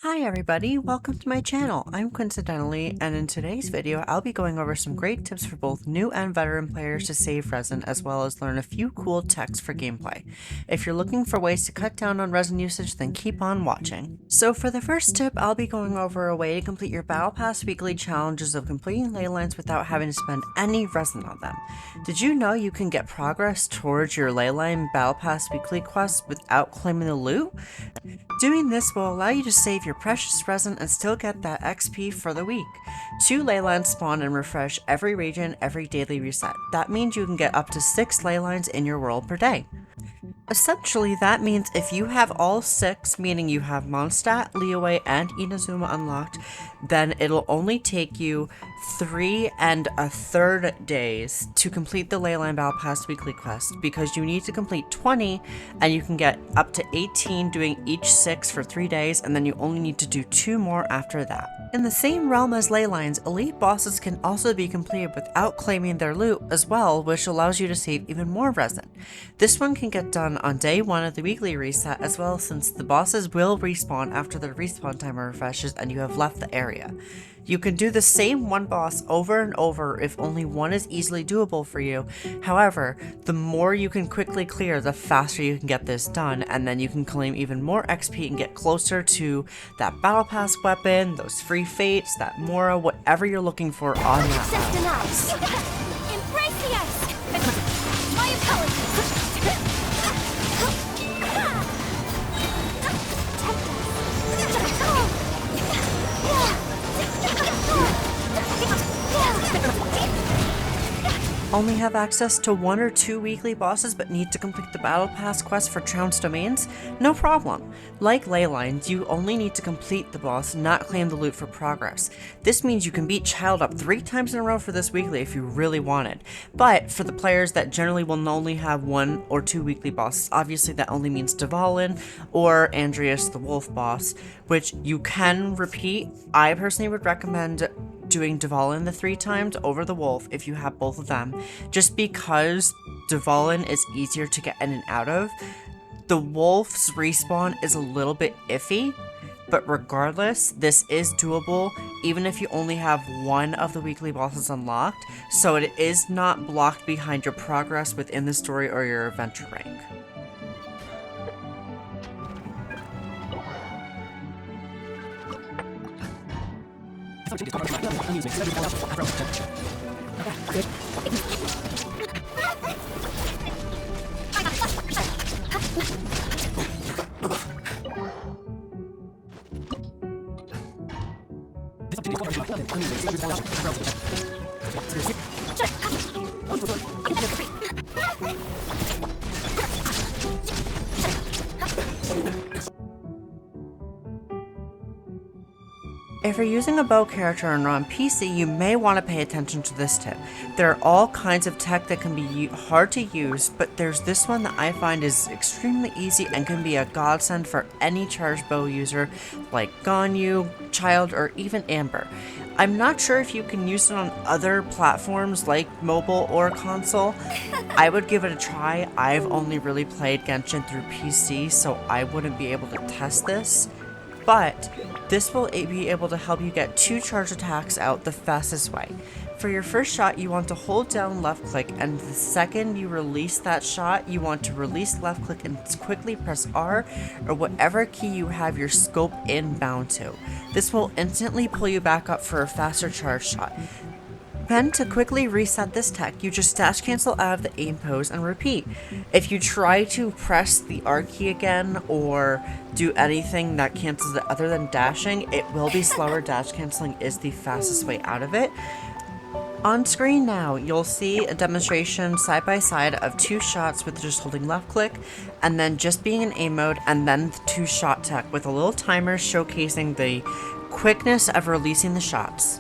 Hi everybody, welcome to my channel. I'm Coincidentally, and in today's video I'll be going over some great tips for both new and veteran players to save resin, as well as learn a few cool techs for gameplay. If you're looking for ways to cut down on resin usage, then keep on watching. So for the first tip, I'll be going over a way to complete your Battle Pass weekly challenges of completing ley lines without having to spend any resin on them. Did you know you can get progress towards your ley line Battle Pass weekly quests without claiming the loot? Doing this will allow you to save your precious resin and still get that XP for the week. 2 ley lines spawn and refresh every region every daily reset. That means you can get up to 6 ley lines in your world per day. Essentially, that means if you have all 6, meaning you have Mondstadt, Liyue, and Inazuma unlocked, then it'll only take you 3 1/3 days to complete the Leyline Battle Pass weekly quest, because you need to complete 20, and you can get up to 18 doing each 6 for 3 days, and then you only need to do 2 more after that. In the same realm as ley lines, elite bosses can also be completed without claiming their loot as well, which allows you to save even more resin. This one can get done on day 1 of the weekly reset as well, since the bosses will respawn after the respawn timer refreshes and you have left the area. You can do the same one boss over and over if only one is easily doable for you. However, the more you can quickly clear, the faster you can get this done, and then you can claim even more XP and get closer to that Battle Pass weapon, those free fates, that Mora, whatever you're looking for on that Battle Pass. Embrace the ice! My apologies! Only have access to 1 or 2 weekly bosses but need to complete the Battle Pass quest for Trounced Domains? No problem. Like ley lines, you only need to complete the boss, not claim the loot for progress. This means you can beat Child up 3 times in a row for this weekly if you really wanted. But for the players that generally will only have 1 or 2 weekly bosses, obviously that only means Dvalin or Andreas the Wolf boss, which you can repeat. I personally would recommend doing Dvalin the 3 times over the Wolf if you have both of them, just because Dvalin is easier to get in and out of. The Wolf's respawn is a little bit iffy, but regardless, this is doable even if you only have 1 of the weekly bosses unlocked, so it is not blocked behind your progress within the story or your adventure rank. If you're using a bow character and are on PC, you may want to pay attention to this tip. There are all kinds of tech that can be hard to use, but there's this one that I find is extremely easy and can be a godsend for any charged bow user like Ganyu, Child, or even Amber. I'm not sure if you can use it on other platforms like mobile or console. I would give it a try. I've only really played Genshin through PC, so I wouldn't be able to test this. But this will be able to help you get 2 charge attacks out the fastest way. For your first shot, you want to hold down left click, and the second you release that shot, you want to release left click and quickly press R or whatever key you have your scope inbound to. This will instantly pull you back up for a faster charge shot. Then to quickly reset this tech, you just dash cancel out of the aim pose and repeat. If you try to press the R key again or do anything that cancels it other than dashing, it will be slower. Dash canceling is the fastest way out of it. On screen now, you'll see a demonstration side by side of 2 shots with just holding left click and then just being in aim mode, and then the 2 shot tech with a little timer showcasing the quickness of releasing the shots.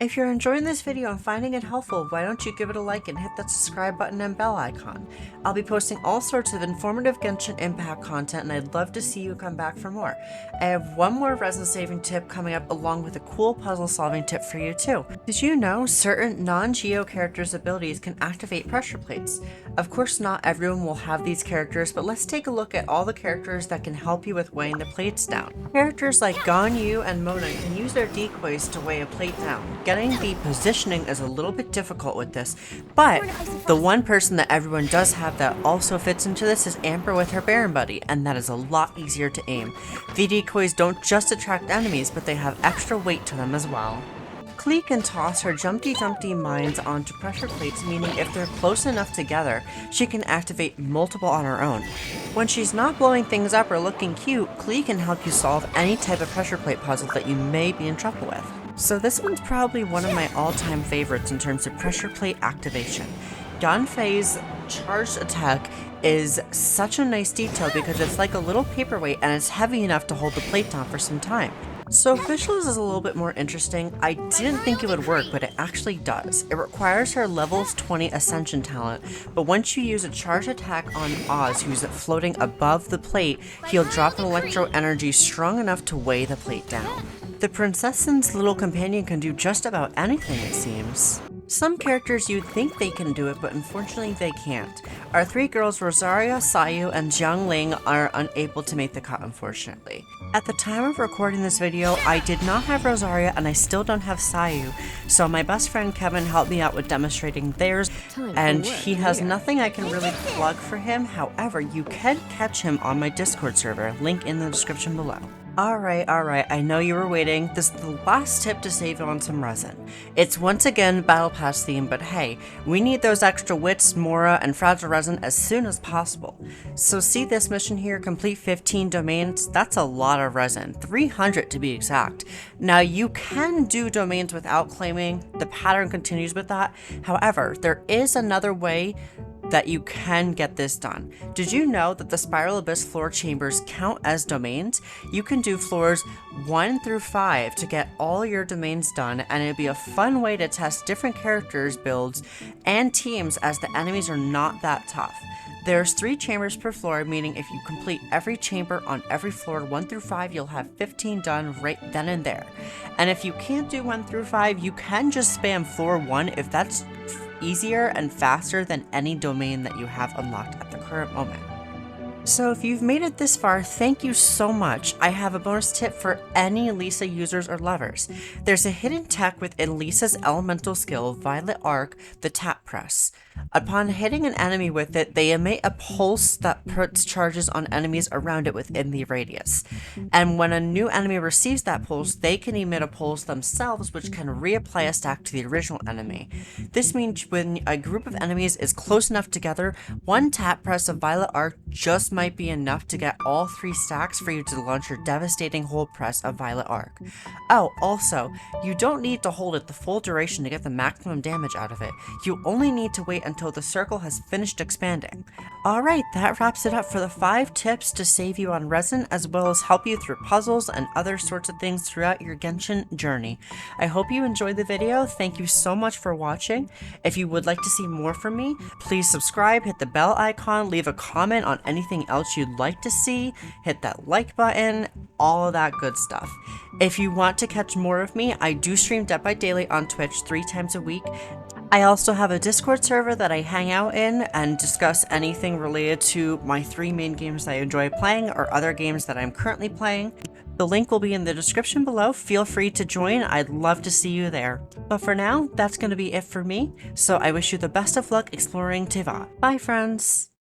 If If you're enjoying this video and finding it helpful, why don't you give it a like and hit that subscribe button and bell icon. I'll be posting all sorts of informative Genshin Impact content, and I'd love to see you come back for more. I have one more resin saving tip coming up, along with a cool puzzle solving tip for you too. Did you know certain non-Geo characters' abilities can activate pressure plates? Of course not everyone will have these characters, but let's take a look at all the characters that can help you with weighing the plates down. Characters like Ganyu and Mona can use their decoys to weigh a plate down. Getting the positioning is a little bit difficult with this, but the one person that everyone does have that also fits into this is Amber with her Baron Buddy, and that is a lot easier to aim. The decoys don't just attract enemies, but they have extra weight to them as well. Klee can toss her Jumpty Dumpty mines onto pressure plates, meaning if they're close enough together, she can activate multiple on her own. When she's not blowing things up or looking cute, Klee can help you solve any type of pressure plate puzzle that you may be in trouble with. So this one's probably one of my all-time favorites in terms of pressure plate activation. Yanfei's charged attack is such a nice detail because it's like a little paperweight and it's heavy enough to hold the plate down for some time. So Official's is a little bit more interesting. I didn't think it would work, but it actually does. It requires her levels 20 Ascension talent, but once you use a charge attack on Oz, who's floating above the plate, he'll drop an electro energy strong enough to weigh the plate down. The Princess's little companion can do just about anything, it seems. Some characters you'd think they can do it, but unfortunately they can't. Our three girls, Rosaria, Sayu, and Jiangling, are unable to make the cut, unfortunately. At the time of recording this video, I did not have Rosaria and I still don't have Sayu, so my best friend Kevin helped me out with demonstrating theirs, and he has nothing I can really plug for him. However, you can catch him on my Discord server, link in the description below. Alright, I know you were waiting. This is the last tip to save on some resin. It's once again Battle Pass theme, but hey, we need those extra wits, Mora, and fragile resin as soon as possible. So see this mission here, complete 15 domains? That's a lot of resin, 300 to be exact. Now you can do domains without claiming, the pattern continues with that. However, there is another way that you can get this done. Did you know that the Spiral Abyss floor chambers count as domains? You can do floors 1 through 5 to get all your domains done, and it'd be a fun way to test different characters, builds, and teams, as the enemies are not that tough. There's 3 chambers per floor, meaning if you complete every chamber on every floor 1 through 5, you'll have 15 done right then and there. And if you can't do 1 through 5, you can just spam floor 1 if that's easier and faster than any domain that you have unlocked at the current moment. So if you've made it this far, thank you so much. I have a bonus tip for any Lisa users or lovers. There's a hidden tech within Lisa's elemental skill, Violet Arc, the Tap Press. Upon hitting an enemy with it, they emit a pulse that puts charges on enemies around it within the radius. And when a new enemy receives that pulse, they can emit a pulse themselves, which can reapply a stack to the original enemy. This means when a group of enemies is close enough together, one tap press of Violet Arc just might be enough to get all 3 stacks for you to launch your devastating hold press of Violet Arc. Oh, also, you don't need to hold it the full duration to get the maximum damage out of it. You only need to wait until the circle has finished expanding. Alright, that wraps it up for the 5 tips to save you on resin, as well as help you through puzzles and other sorts of things throughout your Genshin journey. I hope you enjoyed the video. Thank you so much for watching. If you would like to see more from me, please subscribe, hit the bell icon, leave a comment on anything else you'd like to see, hit that like button, all of that good stuff. If you want to catch more of me, I do stream Dead by Daylight on Twitch 3 times a week. I also have a Discord server that I hang out in and discuss anything related to my 3 main games that I enjoy playing or other games that I'm currently playing. The link will be in the description below. Feel free to join. I'd love to see you there. But for now, that's going to be it for me. So I wish you the best of luck exploring Teyvat. Bye, friends!